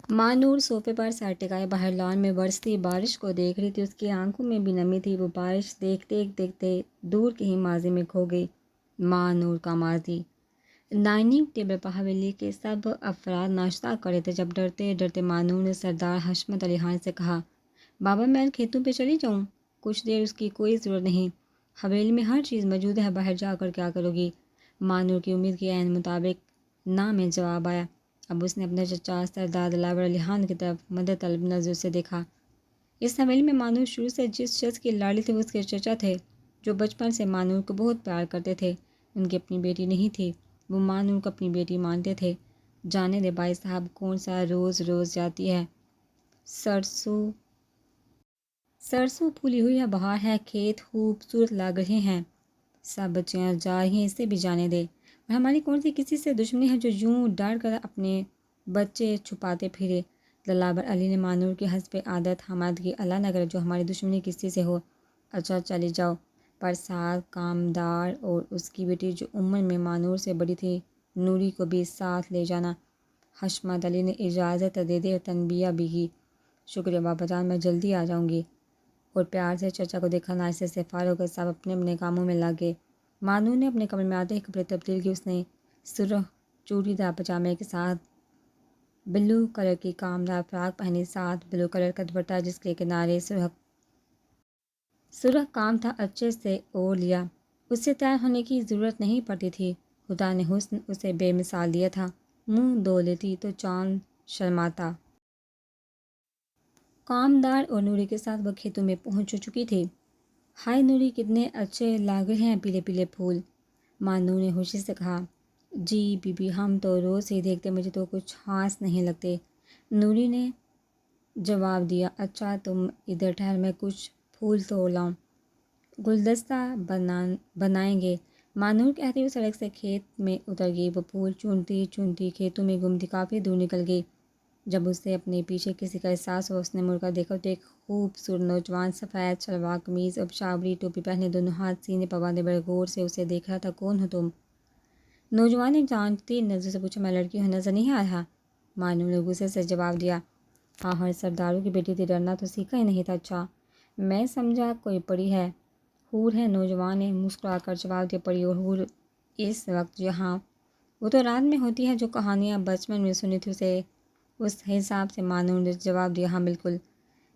ماں نور صوفے پر سر ٹکائے باہر لان میں برستی بارش کو دیکھ رہی تھی۔ اس کی آنکھوں میں بھی نمی تھی۔ وہ بارش دیکھتے دیکھتے دور کہیں ماضی میں کھو گئی۔ ماں نور کا ماضی۔ ڈائننگ ٹیبل پر حویلی کے سب افراد ناشتہ کر رہے تھے جب ڈرتے ڈرتے ماں نور نے سردار حشمت علی خان سے کہا، بابا میں کھیتوں پہ چلی جاؤں؟ کچھ دیر اس کی کوئی ضرورت نہیں، حویلی میں ہر چیز موجود ہے، باہر جا کر کیا کرو گی؟ ماں نور کی امید کے عین مطابق نہ میں جواب آیا۔ اب اس نے اپنے چچا سردار دلاور علی خان کی طرف مدد طلب نظر سے دیکھا۔ اس حویلی میں ماں نور شروع سے جس شخص کی لاڑی تھی وہ اس کے چچا تھے، جو بچپن سے ماں نور کو بہت پیار کرتے تھے۔ ان کی اپنی بیٹی نہیں تھی، وہ ماں نور کو اپنی بیٹی مانتے تھے۔ جانے دے بھائی صاحب، کون سا روز روز جاتی ہے، سرسوں پھولی ہوئی ہے، بہار ہے، کھیت خوبصورت لگ رہے ہیں، سب بچیاں جا رہی ہیں، اسے بھی جانے دے۔ اور ہماری کون سی کسی سے دشمنی ہے جو یوں ڈر کر اپنے بچے چھپاتے پھرے؟ دلاور علی نے ماں نور کی حسب عادت حماد کی، اللہ نہ کرے جو ہماری دشمنی کسی سے ہو۔ اچھا چلی جاؤ، پر ساتھ کامدار اور اس کی بیٹی جو عمر میں ماں نور سے بڑی تھی نوری کو بھی ساتھ لے جانا۔ حشمت علی نے اجازت دے دی اور تنبیہ بھی کی، شکریہ بابا جان، میں جلدی آ جاؤں گی۔ اور پیار سے چچا کو دیکھا ناشتے سے فارغ ہو کر سب اپنے اپنے کاموں میں لگ گئے۔ ماں نور نے اپنے کمرے میں آتے ہی کپڑے تبدیل کیے۔ اس نے سرخ چوڑی دار پاجامے کے ساتھ بلو کلر کی کامدار فراک پہنی، ساتھ بلو کلر کا دوپٹہ جس کے کنارے سرخ کام تھا اچھے سے اوڑھ لیا۔ اس سے تیار ہونے کی ضرورت نہیں پڑتی تھی، خدا نے حسن اسے بے مثال دیا تھا۔ منہ دھو لیتی تو چاند شرماتا۔ کامدار اور نوری کے ساتھ وہ کھیتوں میں پہنچ چکی تھی۔ ہائے نوری، کتنے اچھے لگ رہے ہیں پیلے پیلے پھول، ماں نور نے خوشی سے کہا۔ جی بی بی، ہم تو روز ہی دیکھتے، مجھے تو کچھ خاص نہیں لگتے، نوری نے جواب دیا۔ اچھا تم ادھر ٹھہر، میں کچھ پھول توڑ لاؤں، گلدستہ بنائیں گے، ماں نور کہتی ہوئی سڑک سے کھیت میں اتر گئی۔ وہ پھول چنتی چنتی کھیتوں میں گم تھی، کافی دور نکل گئی۔ جب اسے اپنے پیچھے کسی کا احساس ہوا، اس نے مڑ کر دیکھا تو ایک خوبصورت نوجوان سفید شلوار قمیض اور پشاوری ٹوپی پہنے دونوں ہاتھ سینے پر باندھے بڑے غور سے اسے دیکھ رہا تھا۔ کون ہو تم؟ نوجوان نے جانتی نظر سے پوچھا۔ میں لڑکی ہوں، نظر نہیں آ رہا، ماں نور نے غصے سے جواب دیا۔ ہاں ہر سرداروں کی بیٹی تھی، ڈرنا تو سیکھا ہی نہیں تھا۔ اچھا، میں سمجھا کوئی پری ہے، حور ہے، نوجوان نے مسکرا کر جواب دیا۔ پری اور حور اس وقت یہاں، وہ تو رات میں ہوتی ہے، جو کہانیاں بچپن میں سنی تھی اسے اس حساب سے ماں نور نے جواب دیا۔ ہاں بالکل،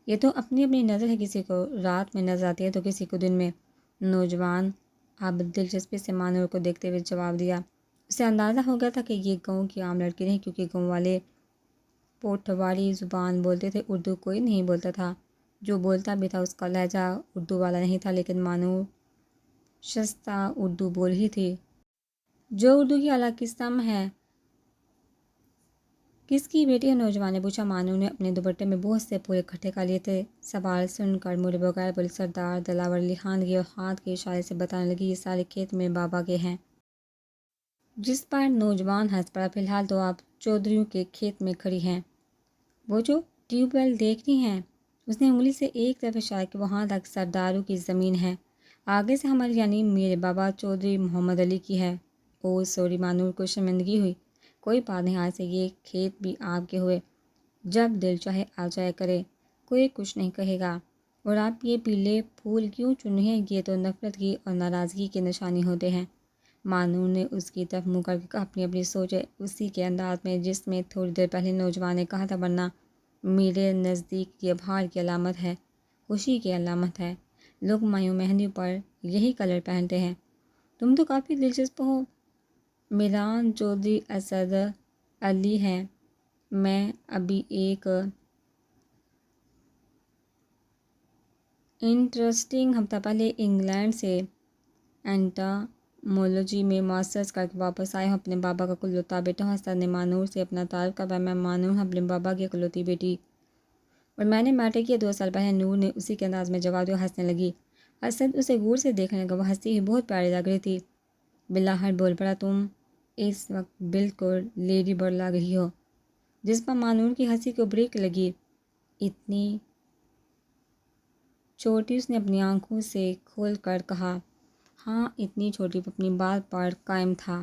یہ تو اپنی اپنی نظر ہے، کسی کو رات میں نظر آتی ہے تو کسی کو دن میں، نوجوان اب دلچسپی سے ماں نور کو دیکھتے ہوئے جواب دیا۔ اسے اندازہ ہو گیا تھا کہ یہ گاؤں کی عام لڑکی نہیں، کیونکہ گاؤں والے پوٹھواری زبان بولتے تھے، اردو کوئی نہیں بولتا تھا، جو بولتا بھی تھا اس کا لہجہ اردو والا نہیں تھا، لیکن ماں نور شائستہ اردو بول رہی تھی، جو اردو کی اعلیٰ قسم ہے۔ کس کی بیٹی ہے؟ نوجوان نے پوچھا۔ ماں نور نے اپنے دوپٹے میں بہت سے پھول اکٹھے کر لیے تھے۔ سوال سن کر مڑے بغیر بولی، سردار دلاور علی خان کی، اور ہاتھ کے اشارے سے بتانے لگی، یہ سارے کھیت میں بابا کے ہیں۔ جس پر نوجوان ہنس پڑا۔ فی الحال تو آپ چودھریوں کے کھیت میں کھڑی ہیں، وہ جو ٹیوب ویل دیکھ رہی ہیں، اس نے انگلی سے ایک طرف اشارہ کیا، وہاں تک سرداروں کی زمین ہے، آگے سے ہماری یعنی میرے بابا چودھری محمد علی کی ہے۔ او سوری، ماں نور کو شرمندگی ہوئی۔ کوئی بات نہیں، آج سے یہ کھیت بھی آپ کے ہوئے، جب دل چاہے آ جایا کرے، کوئی کچھ نہیں کہے گا۔ اور آپ یہ پیلے پھول کیوں چن رہے ہیں؟ یہ تو نفرت کی اور ناراضگی کے نشانی ہوتے ہیں، ماں نور نے اس کی طرف منہ کر کے کہا۔ اپنی اپنی سوچ ہے، اسی کے انداز میں جس میں تھوڑی دیر پہلے نوجوان نے کہا تھا، ورنہ میرے نزدیک یہ بہار کی علامت ہے، خوشی کی علامت ہے، لوگ مایوں مہندیوں پر یہی کلر پہنتے ہیں۔ تم تو کافی دلچسپ ہو۔ میرا چودھری اسد علی ہے، میں ابھی ایک انٹرسٹنگ ہفتہ پہلے انگلینڈ سے اینٹامولوجی میں ماسٹرز کر کے واپس آیا ہوں، اپنے بابا کا اکلوتا بیٹا ہوں۔ اسد نے ماں نور سے اپنا تعارف کروایا۔ میں ماں نور ہوں، اپنے بابا کی اکلوتی بیٹی، اور میں نے میٹرک کیا 2 سال پہلے، نور نے اسی کے انداز میں جواب دیا، ہنسنے لگی۔ اسد اسے غور سے دیکھنے لگا، وہ ہنستی ہوئی بہت پیاری لگ رہی تھی۔ بلاہٹ بول پڑا، تم اس وقت بالکل لیڈی برڈ لگ رہی ہو، جس پر ماں نور کی ہنسی کو بریک لگی۔ اتنی چھوٹی؟ اس نے اپنی آنکھوں سے کھول کر کہا۔ ہاں اتنی چھوٹی، وہ اپنی بات پر قائم تھا۔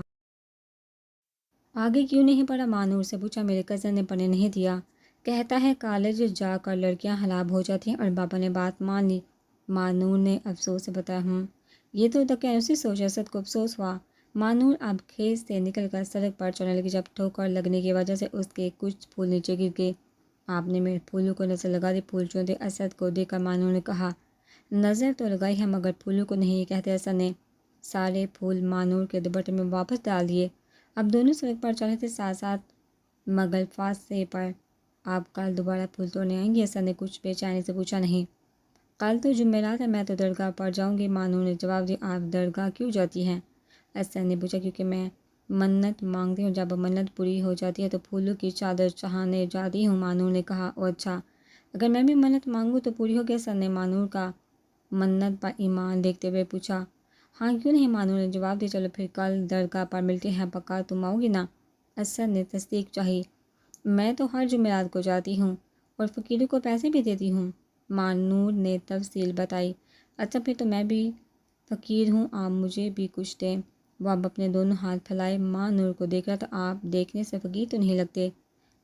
آگے کیوں نہیں پڑھا؟ ماں نور سے پوچھا۔ میرے کزن نے پڑھنے نہیں دیا، کہتا ہے کالج جا کر لڑکیاں ہلاک ہو جاتی ہیں اور بابا نے بات مان لی۔ مانور نے افسوس سے بتایا یہ تو دقیانوسی سوچ اسد کو افسوس ہوا۔ مانور اب کھیت سے نکل کر سڑک پر چلنے لگی جب ٹھوکر لگنے کی وجہ سے اس کے کچھ پھول نیچے گر گئے۔ آپ نے میرے پھولوں کو نظر لگا دی، پھول چونتے اسد کو دیکھ کر مانور نے کہا نظر تو لگائی ہے مگر پھولوں کو نہیں۔ کہتے اسد نے سارے پھول مانور کے دوپٹے میں واپس ڈال دیے۔ اب دونوں سڑک پر چلے تھے ساتھ ساتھ مغل فاصلے پر۔ آپ کل دوبارہ پھول توڑنے آئیں گی؟ اسد نے کچھ بے چینی سے پوچھا۔ نہیں، کل تو جمعرات ہے، میں تو درگاہ پر جاؤں گی۔ مانور نے جواب دیا۔ آپ درگاہ کیوں جاتی ہیں؟ اسد نے پوچھا۔ کیونکہ میں منت مانگتی ہوں، جب منت پوری ہو جاتی ہے تو پھولوں کی چادر چڑھانے جاتی ہوں۔ مانور نے کہا او اچھا، اگر میں بھی منت مانگوں تو پوری ہوگی؟ اسد نے مانور کا منت پر ایمان دیکھتے ہوئے پوچھا۔ ہاں کیوں نہیں؟ مانور نے جواب دیا۔ چلو پھر کل درگاہ پر ملتے ہیں، پکا تم آؤ گی نا؟ اسد نے تصدیق چاہی۔ میں تو ہر جمعرات کو جاتی ہوں اور فقیروں کو پیسے بھی دیتی ہوں۔ مانور نے تفصیل بتائی۔ اچھا پھر تو میں بھی فقیر ہوں، آپ مجھے بھی کچھ دیں۔ وہ اب اپنے دونوں ہاتھ پھیلائے مانور کو دیکھ رہا تھا۔ آپ دیکھنے سے فقیر تو نہیں لگتے۔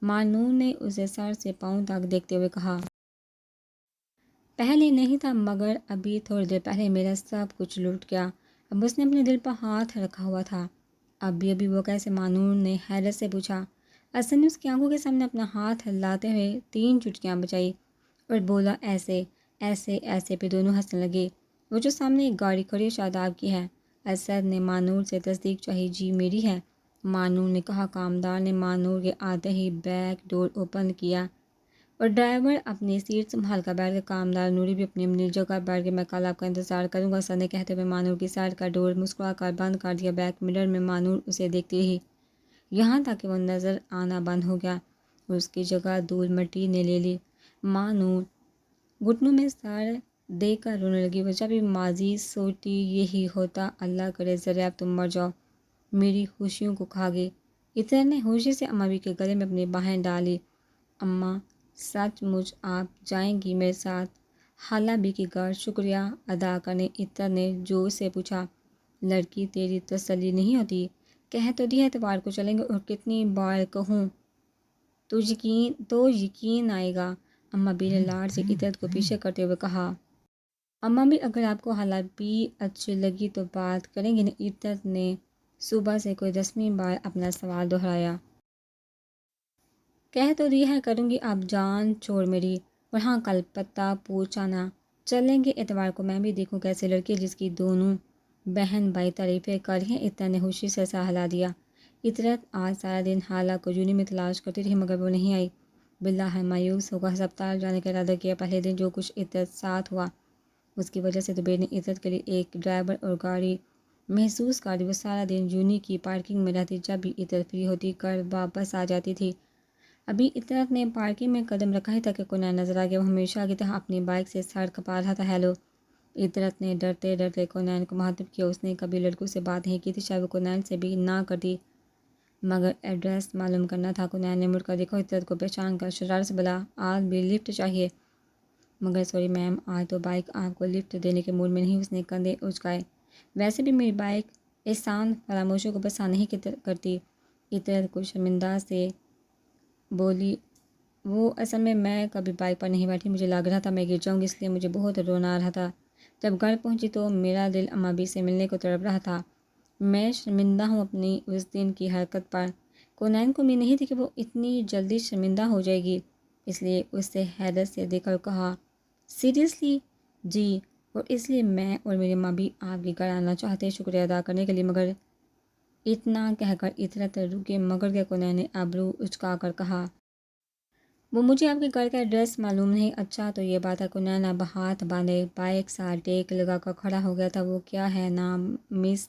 مانور نے اسے سر سے پاؤں تک دیکھتے ہوئے کہا پہلے نہیں تھا مگر ابھی تھوڑی دیر پہلے میرا سب کچھ لٹ گیا۔ اب اس نے اپنے دل پر ہاتھ رکھا ہوا تھا۔ ابھی وہ کیسے؟ مانور نے حیرت سے پوچھا۔ اسد نے اس کی آنکھوں کے سامنے اپنا ہاتھ ہلاتے ہوئے 3 چٹکیاں بجائی اور بولا ایسے ایسے ایسے۔ پہ دونوں ہنسنے لگے۔ وہ جو سامنے ایک گاڑی کھڑی ہے شاداب کی ہے؟ اسد نے مانور سے تصدیق چاہی۔ جی میری ہے، مانور نے کہا۔ کامدار نے مانور کے آتے ہی بیک ڈور اوپن کیا اور ڈرائیور اپنی سیٹ سنبھال کر بیٹھ گیا۔ کامدار نوری بھی اپنی جگہ بیٹھ گیا۔ میں کل آپ کا انتظار کروں گا، اسد نے کہتے ہوئے مانور کی سائڈ کا ڈور مسکرا کر بند کر دیا۔ بیک مرر میں مانور اسے دیکھتی رہی یہاں تک کہ وہ نظر آنا بند ہو گیا اور اس کی جگہ دھول مٹی نے لے لی۔ مانور گھٹنوں میں سر دے کر رونے لگی۔ وہ جب بھی ماضی سوچتی یہی ہوتا، اللہ کرے ذرا اب تم مر جاؤ، میری خوشیوں کو کھا گئی۔ عطرت نے ہوشی سے اماں بھی کے گلے میں اپنی باہیں ڈالی۔ اماں سچ مچ آپ جائیں گی میرے ساتھ خالہ بی کے گھر شکریہ ادا کرنے؟ عطرت نے جوش سے پوچھا۔ لڑکی تیری تسلی نہیں ہوتی؟ کہہ تو دیا اتوار کو چلیں گے، اور کتنی بار کہوں تو یقین آئے گا؟ اماں بی نے لاڈ سے عطرت کو پیچھے کرتے ہوئے کہا۔ اماں بھی اگر آپ کو خالہ بی اچھی لگی تو بات کریں گے نا؟ عطرت نے صبح سے کوئی 10ویں بار اپنا سوال دہرایا۔ کہہ تو دیا ہے کروں گی، آپ جان چھوڑ میری۔ اور ہاں کل پتہ پوچھانا چلیں گے اتوار کو، میں بھی دیکھوں کیسے لڑکی ہے جس کی دونوں بہن بھائی تعریفیں کر رہی ہیں۔ عطرت نے خوشی سے سر ہلا دیا۔ عطرت آج سارا دن خالہ کو جونی میں تلاش کرتی رہی مگر وہ نہیں آئی۔ باللہ مایوس ہو کر ہسپتال جانے کا ارادہ کیا۔ پہلے دن جو کچھ عطرت ساتھ ہوا اس کی وجہ سے زبیر نے عطرت کے لیے ایک ڈرائیور اور گاڑی محسوس کر دی۔ وہ سارا دن جونی کی پارکنگ میں رہتی، جب بھی عطرت فری ہوتی کر واپس آ جاتی تھی۔ ابھی عطرت نے پارکنگ میں قدم رکھا ہی تھا کہ کونین نظر آ گیا۔ وہ ہمیشہ کی طرح اپنی بائک سے سڑ کھپا رہا تھا۔ ہیلو، عطرت نے ڈرتے ڈرتے کونین کو مخاطب کیا۔ اس نے کبھی لڑکوں سے بات نہیں کی تھی، شاید وہ کونین سے بھی نہ کرتی مگر ایڈریس معلوم کرنا تھا۔ کونین نے مڑ کر دیکھا، عطرت کو پہچان کر شرارت سے بولا آج بھی لفٹ چاہیے؟ مگر سوری میم، آج تو بائک آپ کو لفٹ دینے کے موڈ میں نہیں۔ اس نے کندھے اچکائے۔ ویسے بھی میری بائک احسان فراموشوں کو پسند نہیں کرتی۔ عطرت کچھ شرمندہ سے بولی وہ اصل میں کبھی بائک پر نہیں بیٹھی، مجھے لگ رہا تھا میں گر جاؤں گی، اس لیے مجھے بہت رونا آ رہا تھا۔ جب گھر پہنچی تو میرا دل اماں بی سے ملنے کو تڑپ رہا تھا۔ میں شرمندہ ہوں اپنی اس دن کی حرکت پر۔ کونین کو امید نہیں تھی کہ وہ اتنی جلدی شرمندہ ہو جائے گی، اس لیے اس سے حیرت سے دیکھ کر کہا سیریسلی؟ جی، اور اس لیے میں اور میری ماں بھی آپ کے گھر آنا چاہتے ہیں شکریہ ادا کرنے کے لیے۔ مگر اتنا کہہ کر عطرت رکے مگر کے کونین نے ابرو اچکا کر کہا وہ مجھے آپ کے گھر کا ایڈریس معلوم نہیں۔ اچھا تو یہ بات ہے۔ کونین اب ہاتھ باندھے بائک ساتھ ٹیک لگا کر کھڑا ہو گیا تھا۔ وہ کیا ہے نام مس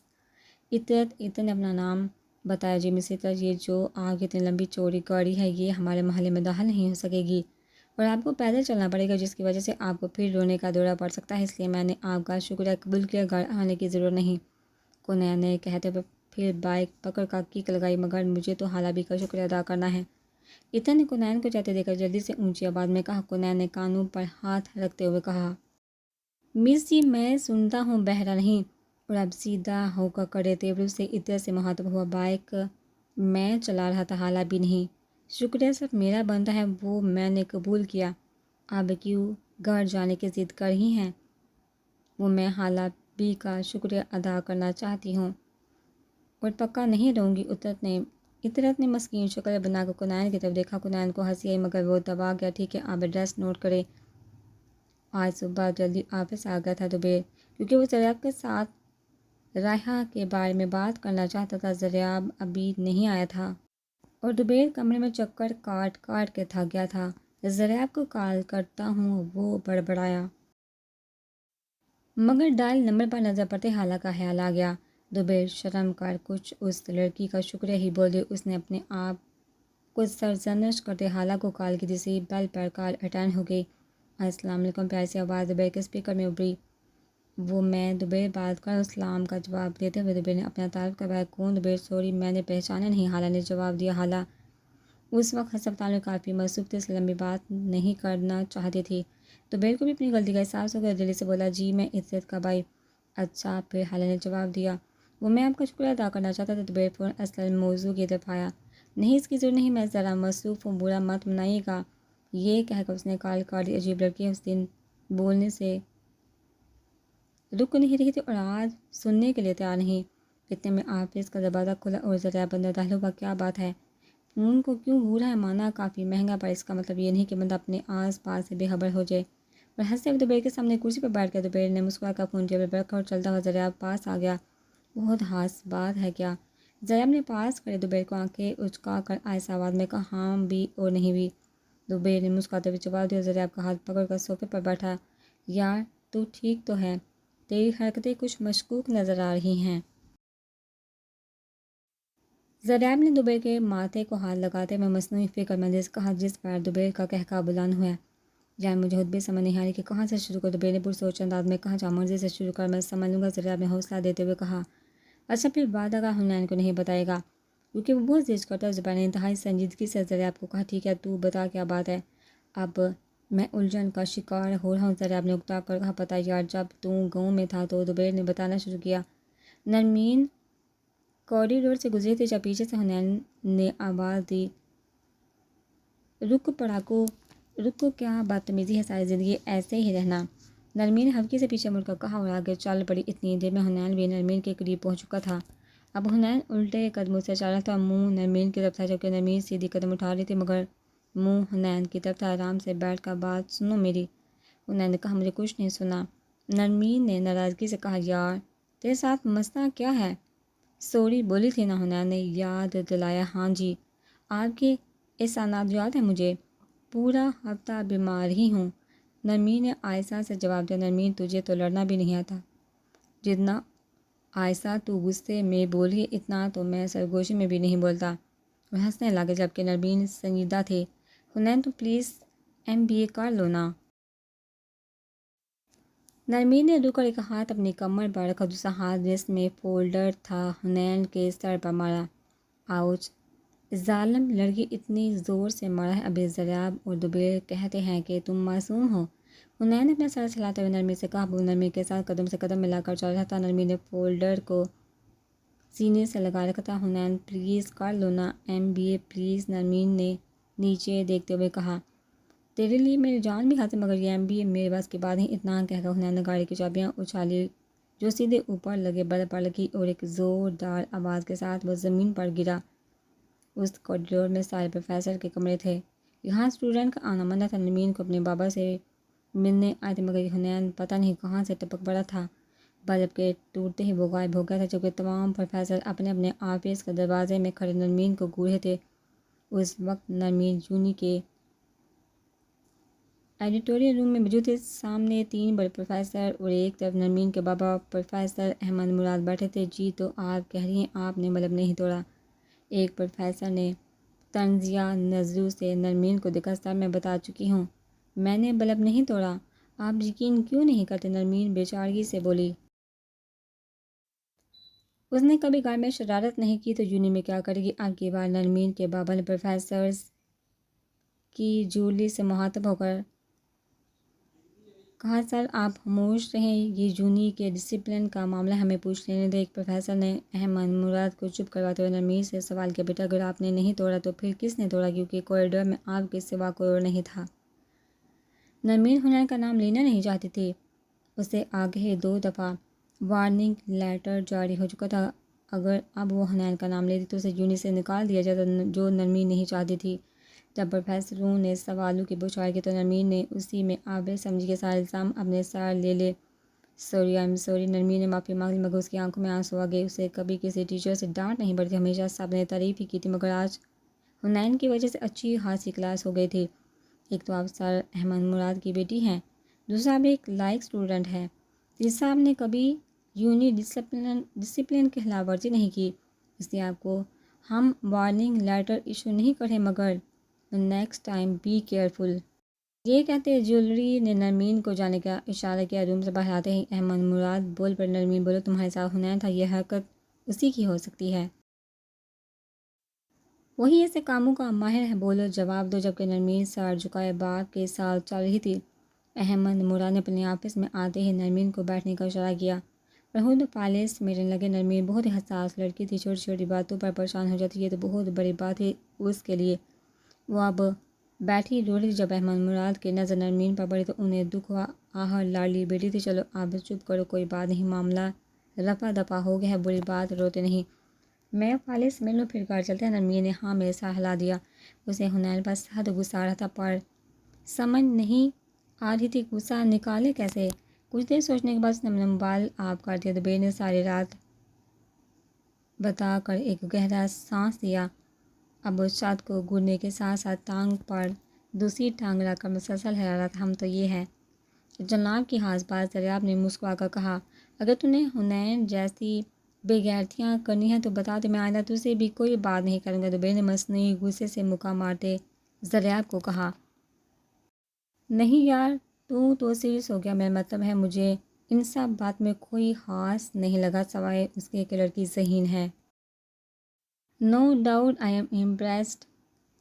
عطرت نے اپنا نام بتایا۔ جی مس عطرت، یہ جو آپ کی اتنی لمبی چوڑی گاڑی ہے یہ ہمارے محلے میں داخل نہیں ہو سکے گی اور آپ کو پیدل چلنا پڑے گا، جس کی وجہ سے آپ کو پھر رونے کا دورہ پڑ سکتا ہے، اس لیے میں نے آپ کا شکریہ قبول کیا، گھر آنے کی ضرورت نہیں۔ کونین نے کہتے ہوئے پھر بائک پکڑ کر کک لگائی۔ مگر مجھے تو خالہ بی کا شکریہ ادا کرنا ہے، عطرت نے کونین کو جاتے دیکھ کر جلدی سے اونچی آواز میں کہا۔ کونین نے کانوں پر ہاتھ رکھتے ہوئے کہا مس جی میں سنتا ہوں بہرا نہیں، اور اب سیدھا ہو کر کڑے تیوروں سے عطرت سے مخاطب ہوا۔ بائک میں چلا رہا تھا، خالہ بی نہیں۔ شکریہ صرف میرا بنتا ہے، وہ میں نے قبول کیا۔ آپ کیوں گھر جانے کی ضد کر رہی ہیں؟ وہ میں حالہ بی کا شکریہ ادا کرنا چاہتی ہوں اور پکا نہیں رہوں گی۔ عطرت نے مسکین شکل بنا کر کنائن کی طرف دیکھا۔ کنائن کو ہنسی آئی مگر وہ دبا گیا۔ ٹھیک ہے، آپ ایڈریس نوٹ کریں۔ آج صبح جلدی آفس آ گیا تھا زبیر، کیونکہ وہ زریاب کے ساتھ رائحہ کے بارے میں بات کرنا چاہتا تھا۔ زریاب ابھی نہیں آیا تھا اور زبیر کمرے میں چکر کاٹ کاٹ کے تھک گیا تھا۔ زریاب کو کال کرتا ہوں، وہ بڑبڑایا، مگر ڈائل نمبر پر نظر پڑتے حالہ کا خیال آ گیا۔ زبیر شرم کر کچھ اس لڑکی کا شکریہ ہی بول دی۔ اس نے اپنے آپ کو سرزنش کرتے حالہ کو کال کی۔ تیسری بیل پر کال اٹینڈ ہو گئی۔ السلام علیکم، پیاری سی آواز زبیر کے اسپیکر میں ابھری۔ وہ میں زبیر بات کر السلام کا جواب دیتے ہوئے زبیر نے اپنا تعارف کروایا۔ کون؟ زبیر، سوری میں نے پہچانا نہیں، حالہ نے جواب دیا۔ حالہ اس وقت ہسپتال میں کافی مصروف تھی، اس لیے لمبی بات نہیں کرنا چاہتی تھی۔ زبیر کو بھی اپنی غلطی کا احساس ہو گیا، جلدی سے بولا، جی میں عزت کا بھائی۔ اچھا، پھر حالہ نے جواب دیا، وہ میں آپ کا شکریہ ادا کرنا چاہتا تھا۔ زبیر فوراً اصل موضوع کی طرف آیا۔ نہیں، اس کی ضرورت نہیں، میں ذرا مصروف ہوں، برا مت منائیے گا۔ یہ کہہ کر اس نے کال کاٹ دی۔ عجیب لڑکی ہے، اس دن بولنے سے رک نہیں رہی تھی اور آج سننے کے لیے تیار نہیں۔ اتنے میں آفس کا دروازہ کھلا اور زریاب اندر داخل ہوا۔ کیا بات ہے؟ فون کو کیوں بھولا ہے؟ مانا کافی مہنگا، پر اس کا مطلب یہ نہیں کہ بندہ اپنے آس پاس سے بے خبر ہو جائے۔ اور ہنستے ہوئے زبیر کے سامنے کرسی پر بیٹھ گیا۔ زبیر نے مسکرا کر فون ٹیبل پر رکھا اور چلتا ہوا زریاب پاس آ گیا۔ بہت خاص بات ہے کیا؟ زریاب نے پاس کرے زبیر کو آنکھیں اچکا کر آہستہ آواز میں کہا، ہاں بھی اور نہیں بھی۔ زبیر نے مسکراتے ہوئے جواب دیا اور زریاب کا ہاتھ پکڑ کر صوفے پر بیٹھا۔ یار تو ٹھیک تو ہے، تیری حرکتیں کچھ مشکوک نظر آ رہی ہیں۔ زریاب نے زبیر کے ماتھے کو ہاتھ لگاتے ہوئے مصنوعی فکر مندی سے کہا، جس پر زبیر کا قہقہا بلند ہوا۔ یار مجھے خود بھی سمجھ نہیں آ رہی کہ کہاں سے شروع کروں۔ زبیر نے پرسوچ انداز میں کہا، جہاں مرضی سے شروع کر، میں سمجھ لوں گا۔ زریاب نے حوصلہ دیتے ہوئے کہا، اچھا پھر بات اگر حنین کو نہیں بتائے گا، کیونکہ وہ بہت ضد کرتا ہے۔ زبیر نے انتہائی سنجیدگی سے زریاب کو کہا، ٹھیک ہے، تو بتا کیا بات ہے۔ اب میں الجھن کا شکار ہو رہا ہوں، زریاب نے اکتا کر کہا، پتہ یار جب تو گاؤں میں تھا تو زبیر نے بتانا شروع کیا۔ نرمین کوریڈور سے گزری تھی جب پیچھے سے حنین نے آواز دی، رک پڑاکو، رکو، کیا بدتمیزی ہے، ساری زندگی ایسے ہی رہنا۔ نرمین نے ہلکی سے پیچھے مڑ کر کہا اور آگے چل پڑی۔ اتنی دیر میں حنین بھی نرمین کے قریب پہنچ چکا تھا۔ اب حنین الٹے قدموں سے چل رہا تھا، منہ نرمین کی طرف تھا، جبکہ نرمین سیدھی قدم اٹھا رہی تھی مگر منہ حنین کی طرف تھا۔ آرام سے بیٹھ کر بات سنو میری، حنین نے کہا۔ مجھے کچھ نہیں سنا، نرمین نے ناراضگی سے کہا۔ یار تیرے ساتھ مسئلہ کیا ہے؟ سوری بولی تھی نا، حنین نے یاد دلایا۔ ہاں جی، آپ کے احسانات یاد ہیں مجھے، پورا ہفتہ بیمار ہی ہوں، نرمین نے آہستہ سے جواب دیا۔ نرمین تجھے تو لڑنا بھی نہیں آتا، جتنا آہستہ تو غصے میں بولی اتنا تو میں سرگوشی میں بھی نہیں بولتا۔ وہ ہنسنے لگے جبکہ نرمین سنجیدہ تھے۔ حنین تم پلیز MBA کر لو نا۔ نرمین نے رک کر ایک ہاتھ اپنی کمر پر رکھا، دوسرا ہاتھ جس میں فولڈر تھا حنین کے سر پر مارا۔ آؤچ، ظالم لڑکی، اتنی زور سے مارا ہے۔ ابھی زریاب اور زبیر کہتے ہیں کہ تم معصوم ہو۔ حنین نے اپنا سر ہلاتے ہوئے نرمین سے کہا۔ وہ نرمین کے ساتھ قدم سے قدم ملا کر چل رہا تھا۔ نرمین نے فولڈر کو سینے سے لگا رکھا تھا۔ حنین پلیز کر لو نا MBA پلیز، نرمین نے نیچے دیکھتے ہوئے کہا۔ تیرے لیے میری جان بھی حاضر، مگر یہ MBA میرے بس کی بات نہیں، اتنا کہہ کر حنین نے گاڑی کی چابیاں اچھالی جو سیدھے اوپر لگے بلب پر لگی اور ایک زوردار آواز کے ساتھ وہ زمین پر گرا۔ اس کوریڈور میں سارے پروفیسر کے کمرے تھے، یہاں اسٹوڈنٹ کا آنا منع تھا۔ نرمین کو اپنے بابا سے ملنے آئے تھے مگر حنین پتہ نہیں کہاں سے ٹپک پڑا تھا۔ بلب کے ٹوٹتے ہی وہ غائب ہو گیا تھا، جبکہ تمام پروفیسر اپنے اپنے آفس کے دروازے میں کھڑے نرمین کو گھور رہے تھے۔ اس وقت نرمین جونی کے ایڈیٹوریل روم میں موجود تھے۔ سامنے 3 بڑے پروفیسر اور ایک طرف نرمین کے بابا پروفیسر احمد مراد بیٹھے تھے۔ جی تو آپ کہہ رہی ہیں آپ نے بلب نہیں توڑا؟ ایک پروفیسر نے طنزیہ نظروں سے نرمین کو دیکھا۔ سر میں بتا چکی ہوں، میں نے بلب نہیں توڑا، آپ یقین کیوں نہیں کرتے؟ نرمین بے چارگی سے بولی۔ اس نے کبھی گھر میں شرارت نہیں کی تو یونی میں کیا کرے گی؟ اب کی بار نرمین کے بابا نے پروفیسرز کی جولی سے مخاطب ہو کر کہا سر آپ خاموش رہیں، یہ جونی کے ڈسپلن کا معاملہ ہمیں پوچھ لینے دیں۔ ایک پروفیسر نے احمد مراد کو چپ کرواتے ہوئے نرمین سے سوال کیا، بیٹا اگر آپ نے نہیں توڑا تو پھر کس نے توڑا؟ کیونکہ کوریڈور میں آپ کے سوا کوئی اور نہیں تھا۔ نرمین حنین کا نام لینا نہیں چاہتی تھی، اسے آگے 2 دفعہ وارننگ لیٹر جاری ہو چکا تھا، اگر اب وہ حنین کا نام لیتی تو اسے یونی سے نکال دیا جاتا، جو نرمین نہیں چاہتی تھی۔ جب پروفیسروں نے سوالوں کی بوچھائی کی تو نرمین نے اسی میں آبر سمجھی کے سارے الزام اپنے سر لے لے۔ Sorry, I am sorry. Narmeen نے معافی مانگ لی مگر اس کی آنکھوں میں آنسو آ گئے۔ اسے کبھی کسی ٹیچر سے ڈانٹ نہیں پڑی تھی، ہمیشہ سب نے تعریف ہی کی تھی، مگر آج حنین کی وجہ سے اچھی خاصی کلاس ہو گئی تھی۔ ایک تو آپ سر احمد مراد کی بیٹی ہیں، دوسرا آپ ایک لائق اسٹوڈنٹ ہے، تیسرا آپ نے کبھی یونی ڈسپلن کی خلاف ورزی نہیں کی، اس لیے آپ کو ہم وارننگ لیٹر ایشو نہیں کریں، مگر نیکسٹ ٹائم بی کیئرفل۔ یہ کہتے جیولری نے نرمین کو جانے کا اشارہ کیا۔ روم سے باہر آتے ہی احمد مراد بول پڑے، نرمین بولو تمہارے ساتھ حنین تھا، یہ حرکت اسی کی ہو سکتی ہے، وہی ایسے کاموں کا ماہر ہے، بولو جواب دو۔ جبکہ نرمین سر جھکائے باغ کے ساتھ چل رہی تھی، احمد مراد نے اپنے آفس میں آتے ہی نرمین کو بیٹھنے کا اشارہ کیا اور خود فائلز سمیٹنے لگے۔ نرمین بہت ہی حساس لڑکی تھی، چھوٹی چھوٹی باتوں پر پریشان ہو جاتی، یہ تو بہت بڑی بات ہے اس کے لیے۔ وہ اب بیٹھی رو رہی تھی، جب احمد مراد کی نظر نرمین پر پڑی تو انہیں دکھ ہوا، آہا لاڈلی بیٹی تھی، چلو اب چپ کرو، کوئی بات نہیں، معاملہ رفع دفع ہو گیا ہے، بری بات روتے نہیں، میں فائلیں سمیٹ لوں پھر گھر چلتے ہیں۔ نرمین نے ہاں میں سر ہلا دیا، اسے حنین پر سخت غصہ آ رہا تھا، پر سمجھ نہیں آ رہی تھی غصہ نکالے کیسے۔ کچھ دیر سوچنے کے بعد اس نے اپنا موبائل آف کر دیا۔ دوبیر نے ساری رات بتا کر ایک گہرا سانس لیا، اب اس چھت کو گرنے کے ساتھ ساتھ ٹانگ پر دوسری ٹانگ رکھ کر مسلسل ہلا رہا تھا۔ ہم تو یہ ہے جناب کی خاص بات، دریاب نے مسکرا کر کہا، اگر تم نے حنین جیسی بے غیرتیاں کرنی ہیں تو بتا دے، میں آئندہ تجھ سے بھی کوئی بات نہیں کروں گا۔ دوبیر نے مصنوعی غصے سے مکہ مارتے دریاب کو کہا، نہیں یار تو سیریس ہو گیا، میرا مطلب ہے مجھے ان سب بات میں کوئی خاص نہیں لگا سوائے اس کے کہ لڑکی ذہین ہے۔ No doubt I am impressed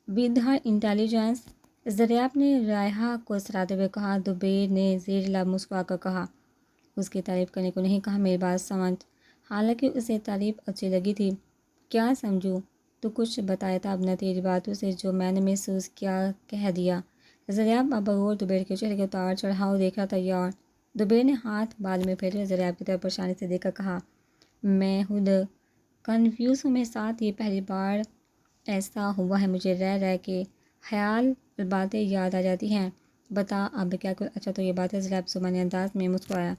with her intelligence, Daryab نے رائحہ کو سراتے ہوئے کہا۔ دوبیر نے زیر لب مسکرا کر کہا، اس کی تعریف کرنے کو نہیں کہا، میری بات سمجھ۔ حالانکہ اسے تعریف اچھی لگی تھی۔ کیا سمجھوں؟ تو کچھ بتایا تھا اپنا تیری باتوں سے جو میں نے محسوس کیا کہہ دیا۔ دریاب اب بغور دوبیر کے چہرے کے اتار چڑھاؤ دیکھ رہا تھا۔ یار، دوبیر نے ہاتھ بال میں پھیرے دریاب کی طرف پریشانی سے دیکھ کر کہا، میں خود کنفیوز ہوں، میرے ساتھ یہ پہلی بار ایسا ہوا ہے، مجھے رہ رہ کے خیال اور باتیں یاد آ جاتی ہیں، بتا اب کیا کروں؟ اچھا تو یہ بات ہے، دریاب زبانی انداز میں مسکرایا،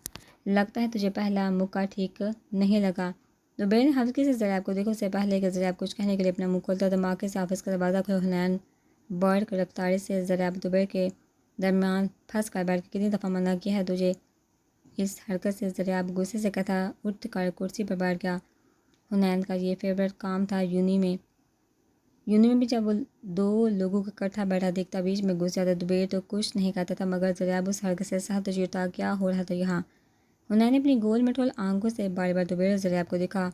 لگتا ہے تجھے پہلا موقع ٹھیک نہیں لگا۔ دوبیر نے ہلکی سے دریاب کو دیکھا، اس سے پہلے کہ دریاب کچھ کہنے کے لیے اپنا منہ کھولتا، دھماکے سے آفس کا دروازہ کھلا۔ حنین برق رفتاری سے دریاب دوبیر کے درمیان پھنس کر بیٹھ کے، کتنی دفعہ منع کیا ہے تجھے اس حرکت سے؟ دریاب غصے سے کہتا اٹھ کر کرسی پر بیٹھ گیا۔ حنین کا یہ فیورٹ کام تھا، یونی میں بھی جب وہ 2 لوگوں کو اکٹھا بیٹھا دیکھتا بیچ میں گھس جاتا۔ دوبیر تو کچھ نہیں کہتا تھا، مگر دریاب اس حرکت سے سخت چڑھتا، کیا ہو رہا تھا یہاں؟ حنین نے اپنی گول مٹول آنکھوں سے بار بار دوبیر اور دریاب کو دیکھا۔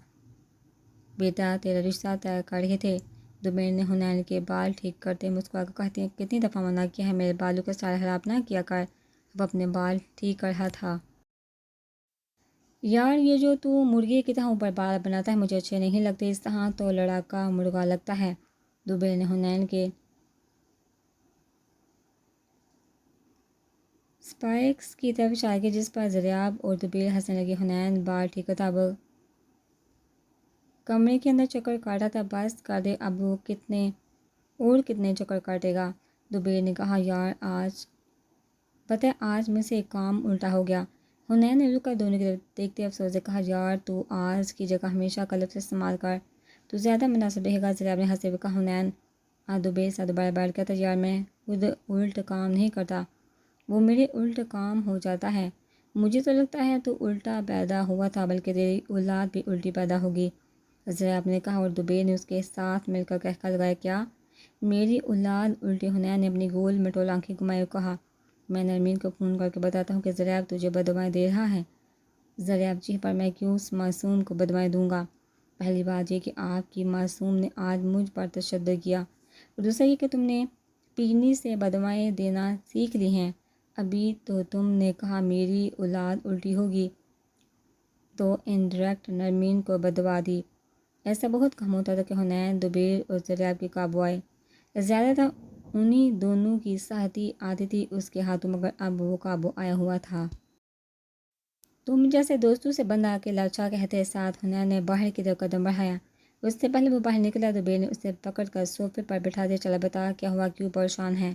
بیٹا تیرا رشتہ طے کر رہے تھے، دوبیر نے حنین کے بال ٹھیک کرتے مسکرا کر کہتی، کتنی دفعہ منع کیا ہے میرے بالوں کا سٹائل خراب نہ کیا کر، اب اپنے بال ٹھیک کر رہا تھا۔ یار یہ جو تو مرغی کی طرح اوپر بال بناتا ہے مجھے اچھے نہیں لگتے، اس طرح تو لڑاکا مرغا لگتا ہے۔ دوبیر نے حنین کے سپائکس کی طرف اشارہ کیا، جس پر دریاب اور دوبیر ہنسنے لگے۔ حنین بال ٹھیک کرتا اب کمرے کے اندر چکر کاٹا تھا، بس کر دے اب، وہ کتنے چکر کاٹے گا؟ دوبیر نے کہا، یار پتہ ہے آج مجھ سے ایک کام الٹا ہو گیا۔ حنین نے رک کر دونوں کی طرف دیکھتے افسوس سے کہا، یار تو آج کی جگہ ہمیشہ کا لفظ استعمال کر تو زیادہ مناسب رہے گا۔ دریاب نے ہنستے ہوئے کہا، حنین دوبیر سے دوبارہ بیٹھ گیا تھا، یار میں خود الٹ کام نہیں کرتا، وہ میرے الٹ کام ہو جاتا ہے، مجھے تو لگتا ہے تو الٹا پیدا ہوا تھا، بلکہ تیری اولاد بھی الٹی پیدا ہوگی، دریاب نے کہا، اور دوبیر نے اس کے ساتھ مل کر کہہ لگایا، کیا میری اولاد الٹی؟ حنین نے اپنی گول مٹول آنکھیں گھمائی اور کہا، میں نرمین کو فون کر کے بتاتا ہوں کہ دریاب تجھے بددعائیں دے رہا ہے۔ دریاب، جی پر میں کیوں اس معصوم کو بددعائیں دوں گا؟ پہلی بات یہ کہ آپ کی معصوم نے آج مجھ پر تشدد کیا، اور دوسرا یہ کہ تم نے پیرنی سے بددعائیں دینا سیکھ لی ہیں، ابھی تو تم نے کہا میری اولاد الٹی ہوگی، تو انڈائریکٹ نرمین کو بدوا دی۔ ایسا بہت کم ہوتا تھا کہ حنین، زبیر اور زریاب کے قابو آئے۔ زیادہ تر انہی دونوں کی سختی آتی تھی اس کے ہاتھوں، مگر اب وہ قابو آیا ہوا تھا۔ تم جیسے دوستوں سے بندہ اکیلا اچھا کہتے ساتھ حنین نے باہر کی طرف قدم بڑھایا۔ اس سے پہلے وہ باہر نکلا، زبیر نے اسے پکڑ کر صوفے پر بٹھا دیا۔ چلا بتا کیا ہوا، کیوں پریشان ہے؟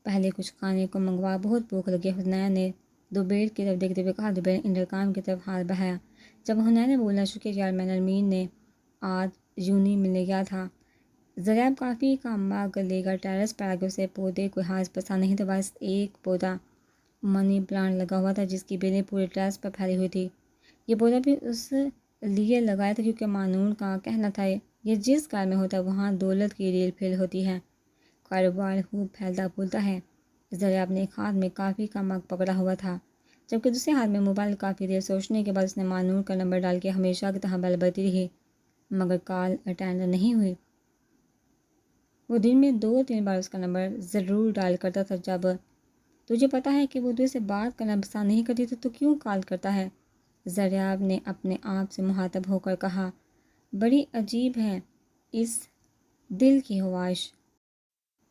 پہلے کچھ کھانے کو منگوا، بہت بھوک لگی، حنین نے زبیر کی طرف دیکھتے ہوئے کہا۔ زبیر نے انٹرکام کی طرف ہاتھ بڑھایا۔ جب حنین نے بولنا شروع کیا، یار میں نرمین نے آج یونی ملنے گیا تھا۔ زریاب کافی کام کر لے گا، ٹیرس پر آگے اسے پودے کوئی خاص پسند نہیں تھا، بس ایک پودا منی پلانٹ لگا ہوا تھا جس کی بیلیں پورے ٹیرس پر پھیلی ہوئی تھی۔ یہ پودا بھی اس لیے لگایا تھا کیونکہ مانون کا کہنا تھا یہ جس گھر میں ہوتا ہے وہاں دولت کی ریل پھیل ہوتی ہے، کاروبار خوب پھیلتا پھولتا ہے۔ زریاب نے ایک ہاتھ میں کافی کا مگ پکڑا ہوا تھا جبکہ دوسرے ہاتھ میں موبائل۔ کافی دیر سوچنے کے بعد اس نے مانون کا نمبر ڈال کے ہمیشہ کی طرح بیل بجتی رہی مگر کال اٹینڈ نہیں ہوئی۔ وہ دن میں 2-3 بار اس کا نمبر ضرور ڈائل کرتا تھا۔ جب تجھے پتا ہے کہ وہ تجھ سے بات کرنا پسند نہیں کرتی تو کیوں کال کرتا ہے؟ زریاب نے اپنے آپ سے مخاطب ہو کر کہا۔ بڑی عجیب ہے اس دل کی خواہش۔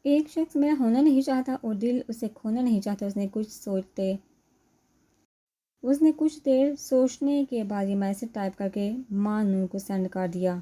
ایک شخص میرا ہونا نہیں چاہتا اور دل اسے کھونا نہیں چاہتا۔ اس نے کچھ دیر سوچنے کے بعد یہ میسج ٹائپ کر کے مانون کو سینڈ کر دیا۔